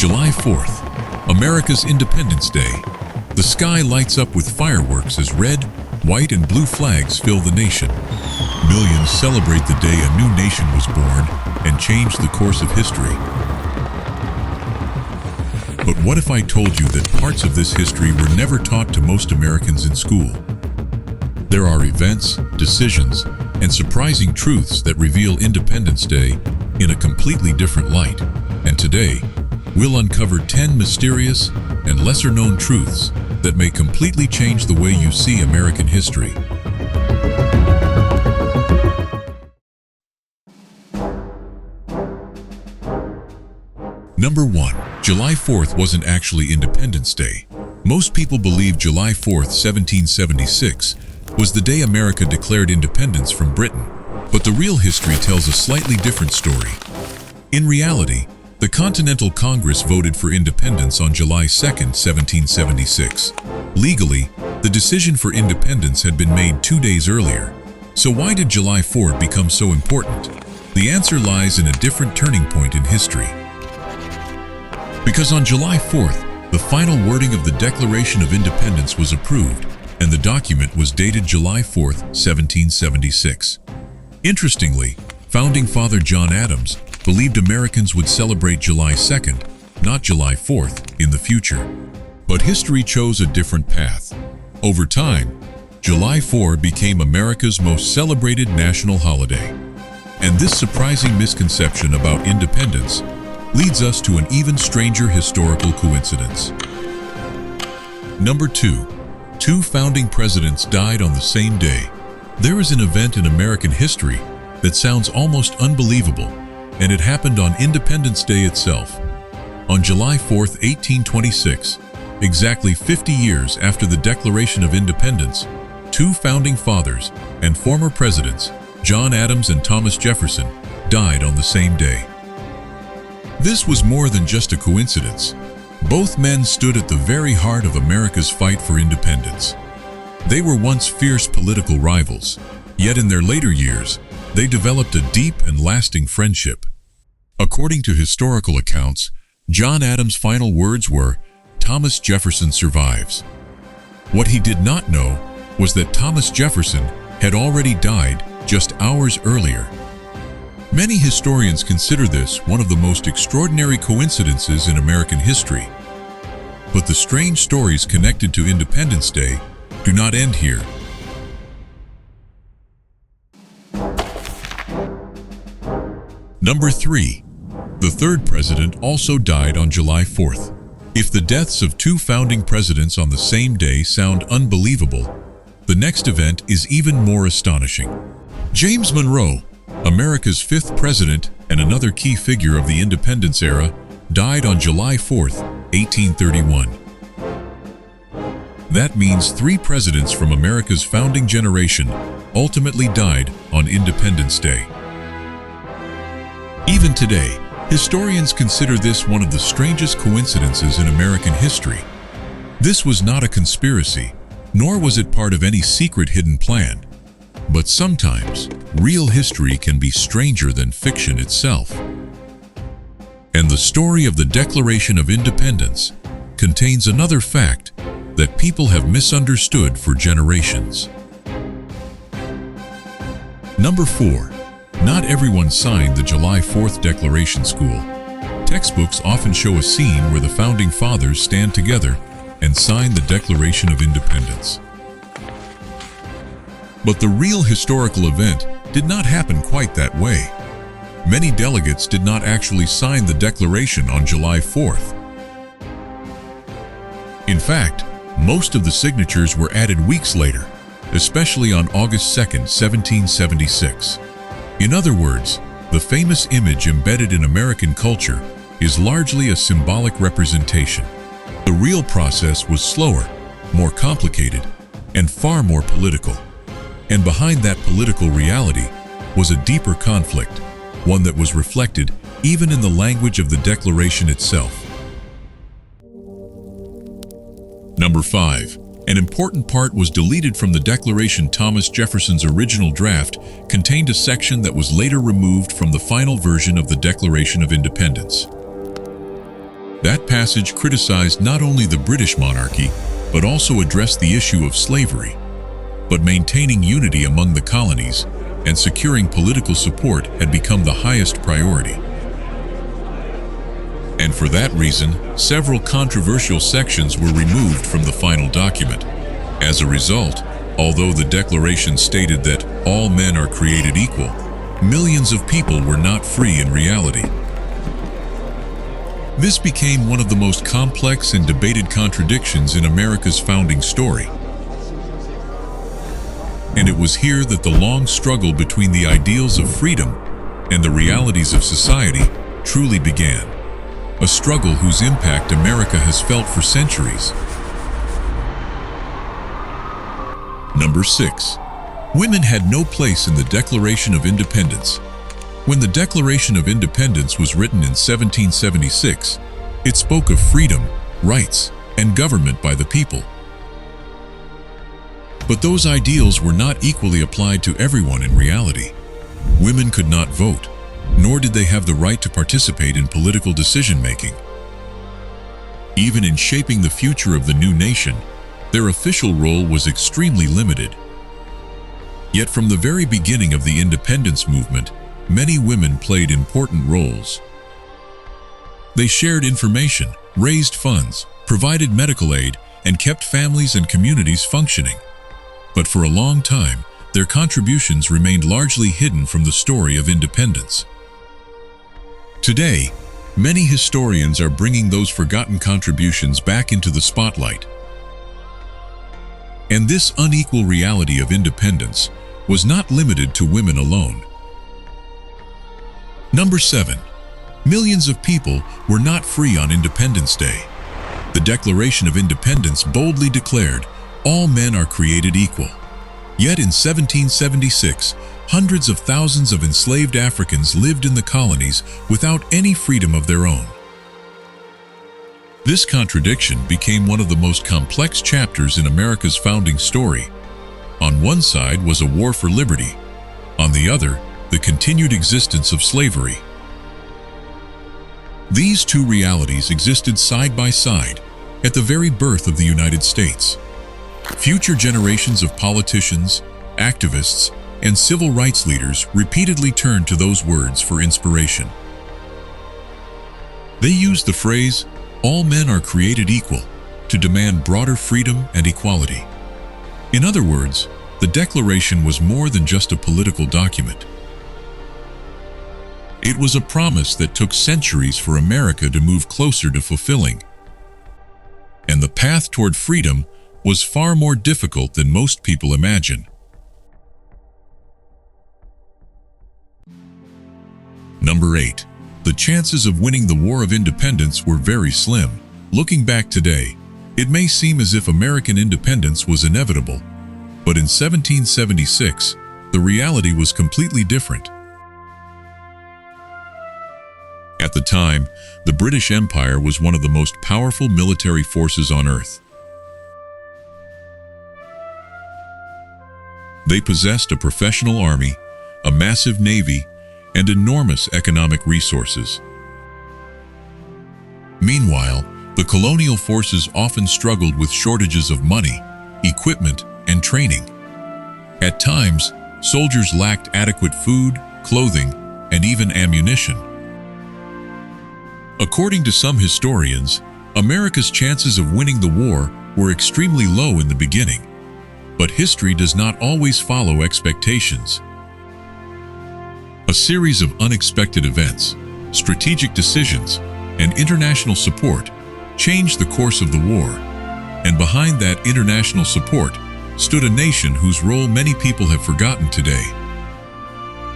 July 4th, America's Independence Day. The sky lights up with fireworks as red, white, and blue flags fill the nation. Millions celebrate the day a new nation was born and changed the course of history. But what if I told you that parts of this history were never taught to most Americans in school? There are events, decisions, and surprising truths that reveal Independence Day in a completely different light. And today, we'll uncover 10 mysterious and lesser-known truths that may completely change the way you see American history. Number 1. July 4th wasn't actually Independence Day. Most people believe July 4th, 1776, was the day America declared independence from Britain. But the real history tells a slightly different story. In reality, the Continental Congress voted for independence on July 2nd, 1776. Legally, the decision for independence had been made 2 days earlier. So why did July 4th become so important? The answer lies in a different turning point in history. Because on July 4th, the final wording of the Declaration of Independence was approved, and the document was dated July 4th, 1776. Interestingly, Founding Father John Adams believed Americans would celebrate July 2nd, not July 4th, in the future. But history chose a different path. Over time, July 4th became America's most celebrated national holiday. And this surprising misconception about independence leads us to an even stranger historical coincidence. Number 2. Two founding presidents died on the same day. There is an event in American history that sounds almost unbelievable, and it happened on Independence Day itself. On July 4th, 1826, exactly 50 years after the Declaration of Independence, two founding fathers and former presidents, John Adams and Thomas Jefferson, died on the same day. This was more than just a coincidence. Both men stood at the very heart of America's fight for independence. They were once fierce political rivals, yet in their later years, they developed a deep and lasting friendship. According to historical accounts, John Adams' final words were, "Thomas Jefferson survives." What he did not know was that Thomas Jefferson had already died just hours earlier. Many historians consider this one of the most extraordinary coincidences in American history. But the strange stories connected to Independence Day do not end here. Number 3. The third president also died on July 4th. If the deaths of two founding presidents on the same day sound unbelievable, the next event is even more astonishing. James Monroe, America's fifth president and another key figure of the independence era, died on July 4th, 1831. That means 3 presidents from America's founding generation ultimately died on Independence Day. Even today, historians consider this one of the strangest coincidences in American history. This was not a conspiracy, nor was it part of any secret hidden plan. But sometimes, real history can be stranger than fiction itself. And the story of the Declaration of Independence contains another fact that people have misunderstood for generations. Number 4. Not everyone signed the July 4th Declaration School. Textbooks often show a scene where the founding fathers stand together and sign the Declaration of Independence. But the real historical event did not happen quite that way. Many delegates did not actually sign the Declaration on July 4th. In fact, most of the signatures were added weeks later, especially on August 2nd, 1776. In other words, the famous image embedded in American culture is largely a symbolic representation. The real process was slower, more complicated, and far more political. And behind that political reality was a deeper conflict, one that was reflected even in the language of the Declaration itself. Number 5. An important part was deleted from the Declaration. Thomas Jefferson's original draft contained a section that was later removed from the final version of the Declaration of Independence. That passage criticized not only the British monarchy, but also addressed the issue of slavery. But maintaining unity among the colonies and securing political support had become the highest priority. And for that reason, several controversial sections were removed from the final document. As a result, although the Declaration stated that all men are created equal, millions of people were not free in reality. This became one of the most complex and debated contradictions in America's founding story. And it was here that the long struggle between the ideals of freedom and the realities of society truly began. A struggle whose impact America has felt for centuries. Number 6. Women had no place in the Declaration of Independence. When the Declaration of Independence was written in 1776, it spoke of freedom, rights, and government by the people. But those ideals were not equally applied to everyone in reality. Women could not vote, nor did they have the right to participate in political decision-making. Even in shaping the future of the new nation, their official role was extremely limited. Yet from the very beginning of the independence movement, many women played important roles. They shared information, raised funds, provided medical aid, and kept families and communities functioning. But for a long time, their contributions remained largely hidden from the story of independence. Today, many historians are bringing those forgotten contributions back into the spotlight. And this unequal reality of independence was not limited to women alone. Number 7. Millions of people were not free on Independence Day. The Declaration of Independence boldly declared, "All men are created equal." Yet in 1776, hundreds of thousands of enslaved Africans lived in the colonies without any freedom of their own. This contradiction became one of the most complex chapters in America's founding story. On one side was a war for liberty, on the other, the continued existence of slavery. These two realities existed side by side at the very birth of the United States. Future generations of politicians, activists, and civil rights leaders repeatedly turned to those words for inspiration. They used the phrase, "All men are created equal," to demand broader freedom and equality. In other words, the Declaration was more than just a political document. It was a promise that took centuries for America to move closer to fulfilling. And the path toward freedom was far more difficult than most people imagine. Number 8. The chances of winning the War of Independence were very slim. Looking back today, it may seem as if American independence was inevitable, but in 1776, the reality was completely different. At the time, the British Empire was one of the most powerful military forces on Earth. They possessed a professional army, a massive navy, and enormous economic resources. Meanwhile, the colonial forces often struggled with shortages of money, equipment, and training. At times, soldiers lacked adequate food, clothing, and even ammunition. According to some historians, America's chances of winning the war were extremely low in the beginning. But history does not always follow expectations. A series of unexpected events, strategic decisions, and international support changed the course of the war. And behind that international support stood a nation whose role many people have forgotten today.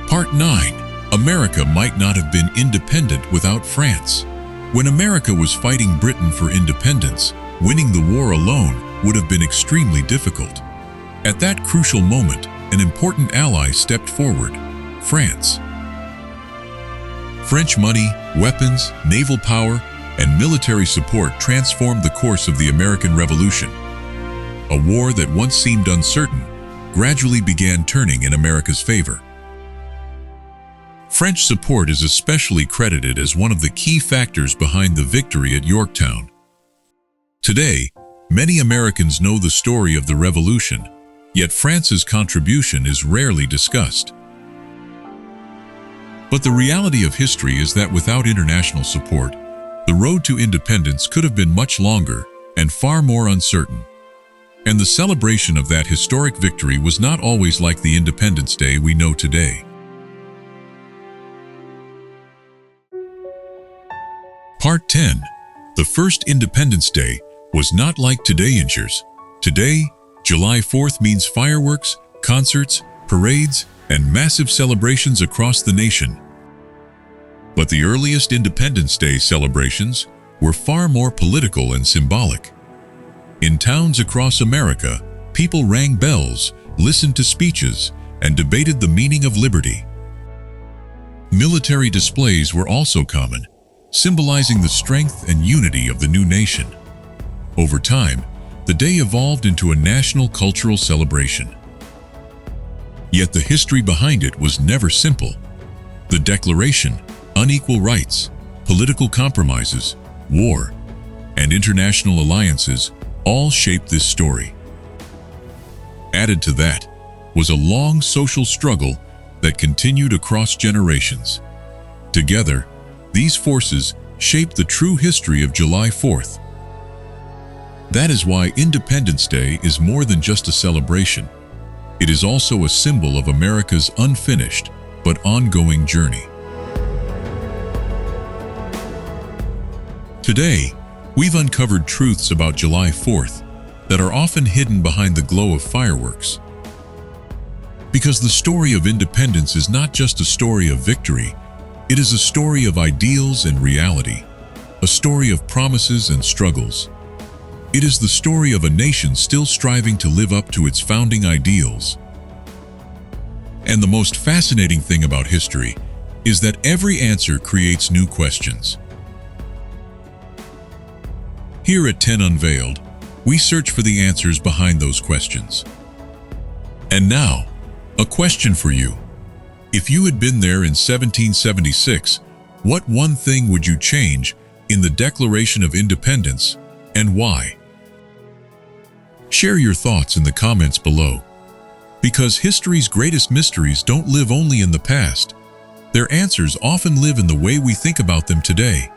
Part 9. America might not have been independent without France. When America was fighting Britain for independence, winning the war alone would have been extremely difficult. At that crucial moment, an important ally stepped forward: France. French money, weapons, naval power, and military support transformed the course of the American Revolution. A war that once seemed uncertain gradually began turning in America's favor. French support is especially credited as one of the key factors behind the victory at Yorktown. Today, many Americans know the story of the Revolution, yet France's contribution is rarely discussed. But the reality of history is that without international support, the road to independence could have been much longer and far more uncertain. And the celebration of that historic victory was not always like the Independence Day we know today. Part 10. The first Independence Day was not like today. Today, July 4th means fireworks, concerts, parades, and massive celebrations across the nation. But the earliest Independence Day celebrations were far more political and symbolic. In towns across America, people rang bells, listened to speeches, and debated the meaning of liberty. Military displays were also common, symbolizing the strength and unity of the new nation. Over time, the day evolved into a national cultural celebration. Yet the history behind it was never simple. The Declaration, unequal rights, political compromises, war, and international alliances all shaped this story. Added to that was a long social struggle that continued across generations. Together, these forces shaped the true history of July 4th. That is why Independence Day is more than just a celebration. It is also a symbol of America's unfinished but ongoing journey. Today, we've uncovered truths about July 4th that are often hidden behind the glow of fireworks. Because the story of independence is not just a story of victory, it is a story of ideals and reality, a story of promises and struggles. It is the story of a nation still striving to live up to its founding ideals. And the most fascinating thing about history is that every answer creates new questions. Here at Ten Unveiled, we search for the answers behind those questions. And now, a question for you. If you had been there in 1776, what one thing would you change in the Declaration of Independence, and why? Share your thoughts in the comments below. Because history's greatest mysteries don't live only in the past. Their answers often live in the way we think about them today.